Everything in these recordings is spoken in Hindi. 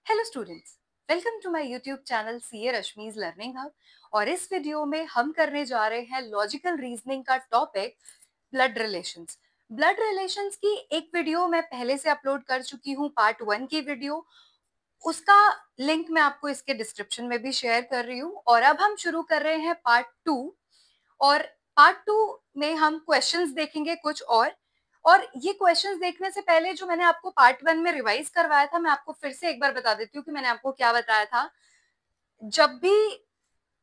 Hello students, welcome to my YouTube channel CA Rashmi's learning hub. और इस वीडियो में हम करने जा रहे हैं लॉजिकल रीजनिंग का topic blood relations. Blood relations की एक वीडियो मैं पहले से अपलोड कर चुकी हूँ, पार्ट 1 की वीडियो। उसका लिंक मैं आपको इसके डिस्क्रिप्शन में भी शेयर कर रही हूँ। और अब हम शुरू कर रहे हैं पार्ट 2। और पार्ट 2 में हम क्वेश्चंस देखेंगे कुछ और ये क्वेश्चंस देखने से पहले जो मैंने आपको पार्ट 1 में रिवाइज करवाया था, मैं आपको फिर से एक बार बता देती हूँ कि मैंने आपको क्या बताया था।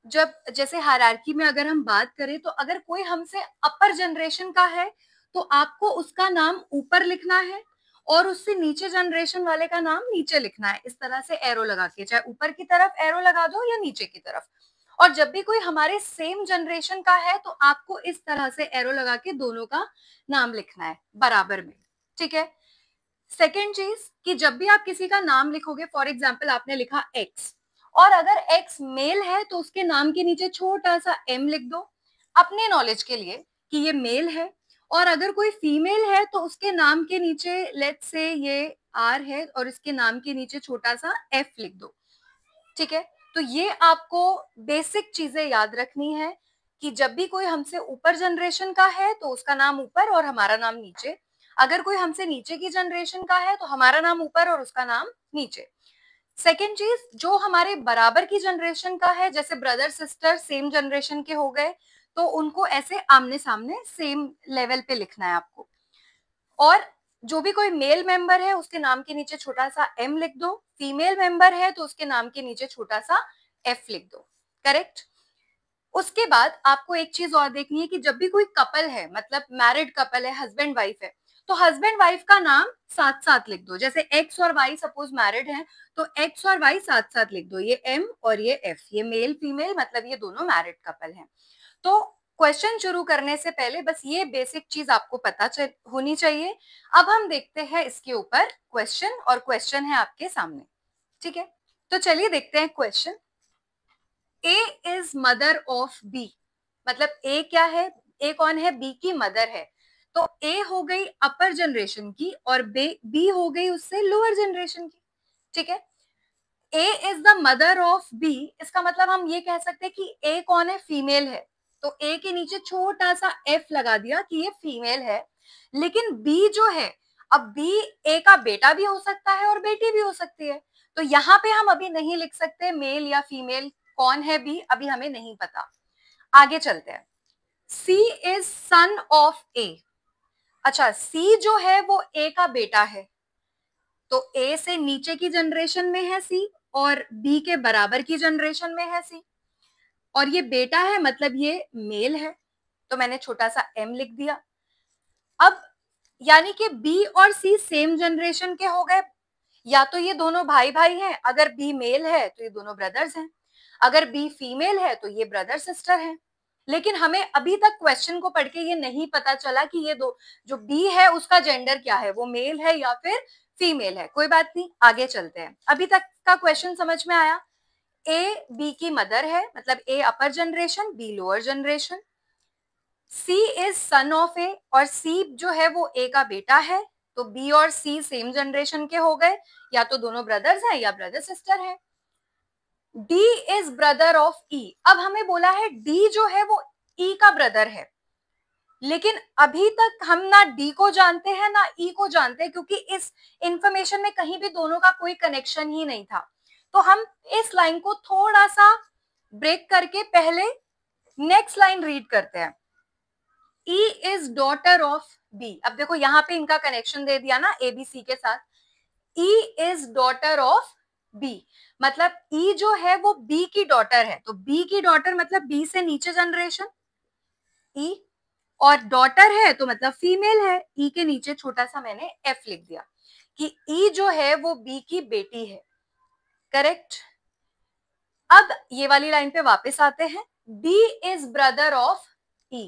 जब जैसे हायरार्की में अगर हम बात करें तो अगर कोई हमसे अपर जनरेशन का है तो आपको उसका नाम ऊपर लिखना है और उससे नीचे जनरेशन वाले का नाम नीचे लिखना है। इस तरह से एरो लगा के, चाहे ऊपर की तरफ एरो लगा दो या नीचे की तरफ। और जब भी कोई हमारे सेम जनरेशन का है तो आपको इस तरह से एरो लगा के दोनों का नाम लिखना है बराबर में। ठीक है। सेकेंड चीज कि जब भी आप किसी का नाम लिखोगे, फॉर एग्जाम्पल आपने लिखा एक्स, और अगर एक्स मेल है तो उसके नाम के नीचे छोटा सा एम लिख दो अपने नॉलेज के लिए कि ये मेल है। और अगर कोई फीमेल है तो उसके नाम के नीचे लेट्स से ये आर है और इसके नाम के नीचे छोटा सा एफ लिख दो। ठीक है। तो ये आपको बेसिक चीजें याद रखनी है कि जब भी कोई हमसे ऊपर जनरेशन का है तो उसका नाम ऊपर और हमारा नाम नीचे। अगर कोई हमसे नीचे की जनरेशन का है तो हमारा नाम ऊपर और उसका नाम नीचे। सेकेंड चीज, जो हमारे बराबर की जनरेशन का है, जैसे ब्रदर सिस्टर सेम जनरेशन के हो गए, तो उनको ऐसे आमने सामने सेम लेवल पे लिखना है आपको। और जो भी कोई मेल मेंबर है उसके नाम के नीचे छोटा सा एम लिख दो, फीमेल मेंबर है तो उसके नाम के नीचे छोटा सा एफ लिख दो। करेक्ट। उसके बाद आपको एक चीज और देखनी है कि जब भी कोई कपल है, मतलब मैरिड कपल है, हस्बैंड वाइफ है, तो हस्बैंड वाइफ का नाम साथ साथ लिख दो। जैसे एक्स और वाई सपोज मैरिड है तो एक्स और वाई साथ साथ लिख दो, ये एम और ये एफ, ये मेल फीमेल, मतलब ये दोनों मैरिड कपल हैं। तो क्वेश्चन शुरू करने से पहले बस ये बेसिक चीज आपको पता होनी चाहिए। अब हम देखते हैं इसके ऊपर क्वेश्चन, और क्वेश्चन है आपके सामने। ठीक है, तो चलिए देखते हैं question. A is mother of B, मतलब ए क्या है, ए कौन है, बी की मदर है। तो ए हो गई अपर जनरेशन की और बी हो गई उससे लोअर जनरेशन की। ठीक है। A is the mother of B, इसका मतलब हम ये कह सकते हैं कि ए कौन है, फीमेल है। तो ए के नीचे छोटा सा एफ लगा दिया कि ये फीमेल है। लेकिन बी जो है, अब बी ए का बेटा भी हो सकता है और बेटी भी हो सकती है। तो यहाँ पे हम अभी नहीं लिख सकते मेल या फीमेल, कौन है बी अभी हमें नहीं पता। आगे चलते हैं। सी इज सन ऑफ ए, अच्छा सी जो है वो ए का बेटा है, तो ए से नीचे की जनरेशन में है सी और बी के बराबर की जनरेशन में है सी। और ये बेटा है मतलब ये मेल है, तो मैंने छोटा सा एम लिख दिया। अब यानी कि बी और सी सेम जनरेशन के हो गए, या तो ये दोनों भाई भाई हैं, अगर बी मेल है तो ये दोनों ब्रदर्स हैं, अगर बी फीमेल है तो ये ब्रदर सिस्टर हैं। लेकिन हमें अभी तक क्वेश्चन को पढ़ के ये नहीं पता चला कि ये दो, जो बी है उसका जेंडर क्या है, वो मेल है या फिर फीमेल है। कोई बात नहीं, आगे चलते हैं। अभी तक का क्वेश्चन समझ में आया। ए बी की मदर है, मतलब A upper generation B lower generation. C is son of A, और सी जो है वो ए का बेटा है, तो बी और सी सेम जनरेशन के हो गए, या तो दोनों ब्रदर्स हैं या ब्रदर सिस्टर हैं। डी इज ब्रदर ऑफ ई, अब हमें बोला है डी जो है वो ई का ब्रदर है, लेकिन अभी तक हम ना डी को जानते हैं ना ई को जानते हैं, क्योंकि इस इंफॉर्मेशन में कहीं भी दोनों का कोई कनेक्शन ही नहीं था। तो हम इस लाइन को थोड़ा सा ब्रेक करके पहले नेक्स्ट लाइन रीड करते हैं। E is daughter of B, अब देखो यहां पे इनका कनेक्शन दे दिया ना एबीसी के साथ। E is daughter of B, मतलब ई जो है वो बी की डॉटर है, तो बी की डॉटर मतलब बी से नीचे जनरेशन ई, और डॉटर है तो मतलब फीमेल है, ई के नीचे छोटा सा मैंने एफ लिख दिया कि ई जो है वो बी की बेटी है। करेक्ट। अब ये वाली लाइन पे वापस आते हैं। D is brother of E,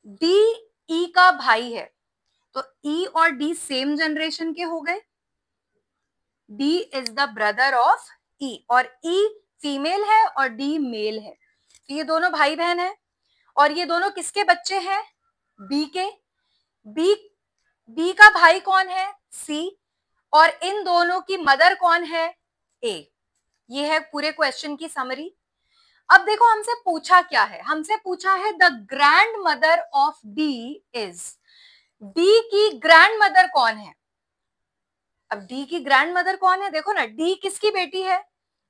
D E का भाई है, तो ई और डी सेम जनरेशन के हो गए। D is the brother of E, और ई फीमेल है और डी मेल है, तो ये दोनों भाई बहन है। और ये दोनों किसके बच्चे हैं, बी के। बी बी का भाई कौन है, सी, और इन दोनों की मदर कौन है, ए। ये है पूरे क्वेश्चन की समरी। अब देखो हमसे पूछा क्या है, हमसे पूछा है the grand mother of D is, D की ग्रैंड मदर कौन है। अब डी की ग्रैंड मदर कौन है, देखो ना, डी किसकी बेटी है,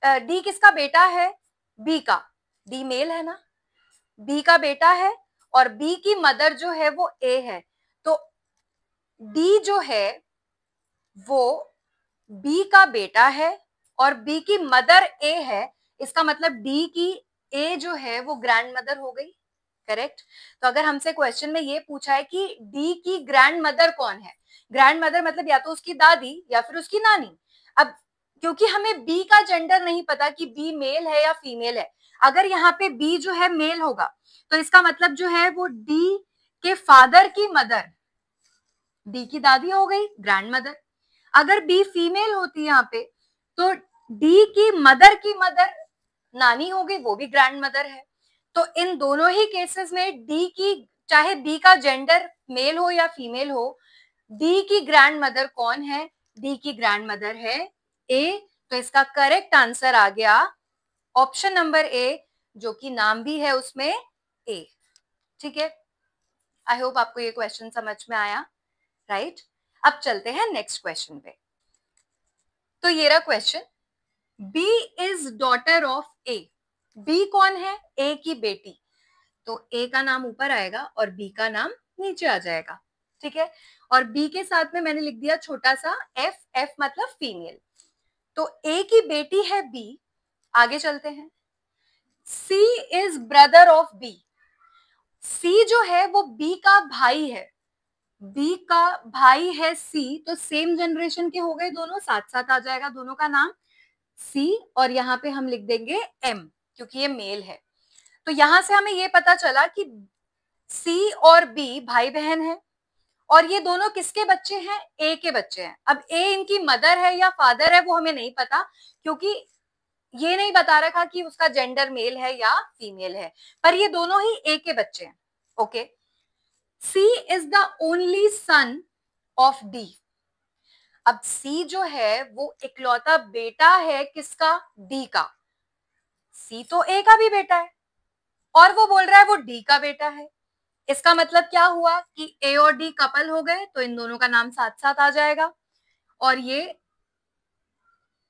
डी किसका बेटा है, बी का, डी मेल है ना, बी का बेटा है, और बी की मदर जो है वो ए है। तो डी जो है वो बी का बेटा है और बी की मदर ए है, इसका मतलब डी की ए जो है वो ग्रैंड मदर हो गई, करेक्ट। तो अगर हमसे क्वेश्चन में ये पूछा है कि डी की ग्रैंड मदर कौन है, ग्रैंड मदर मतलब या तो उसकी दादी या फिर उसकी नानी। अब क्योंकि हमें बी का जेंडर नहीं पता कि बी मेल है या फीमेल है, अगर यहाँ पे बी जो है मेल होगा तो इसका मतलब जो है वो डी के फादर की मदर, डी की दादी हो गई ग्रैंड मदर। अगर बी फीमेल होती यहाँ पे तो डी की मदर नानी हो गई, वो भी ग्रैंड मदर है। तो इन दोनों ही केसेस में डी की, चाहे बी का जेंडर मेल हो या फीमेल हो, डी की ग्रैंड मदर कौन है, डी की ग्रैंड मदर है ए। तो इसका करेक्ट आंसर आ गया ऑप्शन नंबर ए, जो कि नाम भी है उसमें ए। ठीक है, आई होप आपको ये क्वेश्चन समझ में आया, राइट। अब चलते हैं नेक्स्ट क्वेश्चन पे। तो ये रहा question, B is daughter of A, B कौन है, ए की बेटी। तो ए का नाम ऊपर आएगा और बी का नाम नीचे आ जाएगा, ठीक है। और बी के साथ में मैंने लिख दिया छोटा सा एफ, एफ मतलब फीमेल। तो ए की बेटी है बी, आगे चलते हैं। सी इज ब्रदर ऑफ बी, सी जो है वो बी का भाई है, बी का भाई है सी, तो सेम जनरेशन के हो गए दोनों, साथ साथ आ जाएगा दोनों का नाम सी, और यहाँ पे हम लिख देंगे एम क्योंकि ये मेल है। तो यहां से हमें ये पता चला कि सी और बी भाई बहन है, और ये दोनों किसके बच्चे हैं, ए के बच्चे हैं। अब ए इनकी मदर है या फादर है वो हमें नहीं पता, क्योंकि ये नहीं बता रखा कि उसका जेंडर मेल है या फीमेल है, पर ये दोनों ही ए के बच्चे हैं, okay. C is the only son of D, अब सी जो है वो इकलौता बेटा है किसका, डी का। सी तो ए का भी बेटा है और वो बोल रहा है वो डी का बेटा है, इसका मतलब क्या हुआ कि ए और डी कपल हो गए, तो इन दोनों का नाम साथ साथ आ जाएगा। और ये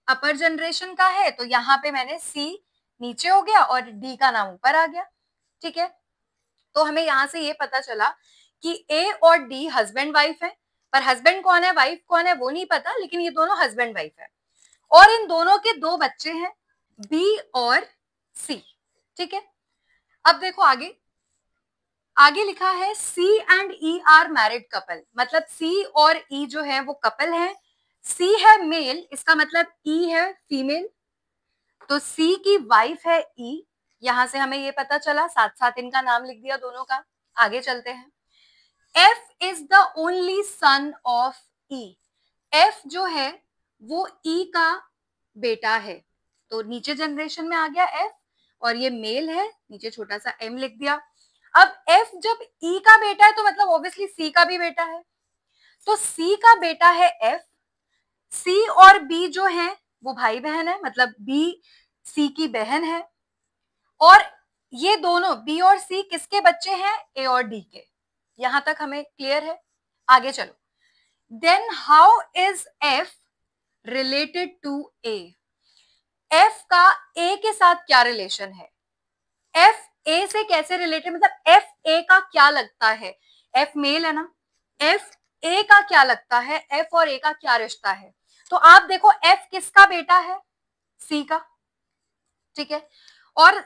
अपर जनरेशन का है, तो यहाँ पे मैंने सी नीचे हो गया और डी का नाम ऊपर आ गया, ठीक है। तो हमें यहाँ से ये पता चला कि ए और डी हस्बैंड वाइफ है, पर हस्बैंड कौन है वाइफ कौन है वो नहीं पता, लेकिन ये दोनों हस्बैंड वाइफ है, और इन दोनों के दो बच्चे हैं बी और सी, ठीक है। अब देखो आगे, आगे लिखा है C and E are married couple, मतलब सी और ई जो है वो कपल है। सी है मेल, इसका मतलब ई है फीमेल, तो सी की वाइफ है ई, यहां से हमें ये पता चला, साथ साथ इनका नाम लिख दिया दोनों का। आगे चलते हैं, F is the only son of E, F जो है वो ई का बेटा है, तो नीचे जनरेशन में आ गया एफ, और ये मेल है, नीचे छोटा सा एम लिख दिया। अब एफ जब ई का बेटा है तो मतलब ऑब्वियसली सी का भी बेटा है, तो सी का बेटा है एफ, सी और बी जो है वो भाई बहन है, मतलब बी सी की बहन है, और ये दोनों बी और सी किसके बच्चे हैं, ए और डी के। यहां तक हमें क्लियर है, आगे चलो। Then how is F related to A, F का ए के साथ क्या रिलेशन है, एफ ए से कैसे रिलेटेड, मतलब एफ ए का क्या लगता है, एफ मेल है ना, एफ ए का क्या लगता है, एफ और ए का क्या रिश्ता है। तो आप देखो एफ किसका बेटा है, सी का, ठीक है, और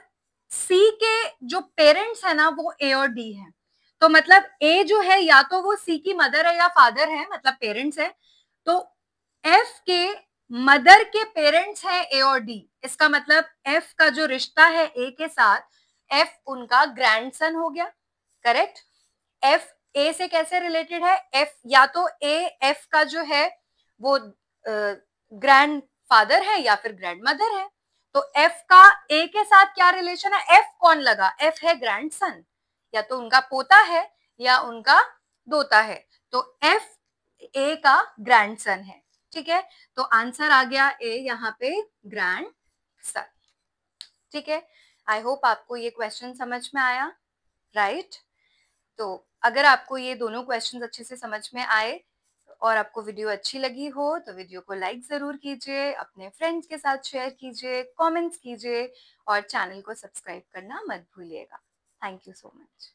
सी के जो पेरेंट्स है ना वो ए और डी हैं, तो मतलब ए जो है या तो वो सी की मदर है या फादर है, मतलब पेरेंट्स है, तो एफ के मदर के पेरेंट्स हैं ए और डी, इसका मतलब एफ का जो रिश्ता है ए के साथ, एफ उनका ग्रैंडसन हो गया, करेक्ट। एफ ए से कैसे रिलेटेड है, एफ या तो ए एफ का जो है वो ग्रैंड फादर है या फिर ग्रैंड मदर है, तो एफ का ए के साथ क्या रिलेशन है, एफ कौन लगा, एफ है ग्रैंडसन, या तो उनका पोता है या उनका दोता है, तो एफ ए का ग्रैंडसन है, ठीक है, तो आंसर आ गया ए यहाँ पे, ग्रैंड सन। ठीक है, आई होप आपको ये क्वेश्चन समझ में आया, राइट? तो अगर आपको ये दोनों क्वेश्चंस अच्छे से समझ में आए और आपको वीडियो अच्छी लगी हो तो वीडियो को लाइक जरूर कीजिए, अपने फ्रेंड्स के साथ शेयर कीजिए, कमेंट्स कीजिए और चैनल को सब्सक्राइब करना मत भूलिएगा। Thank you so much.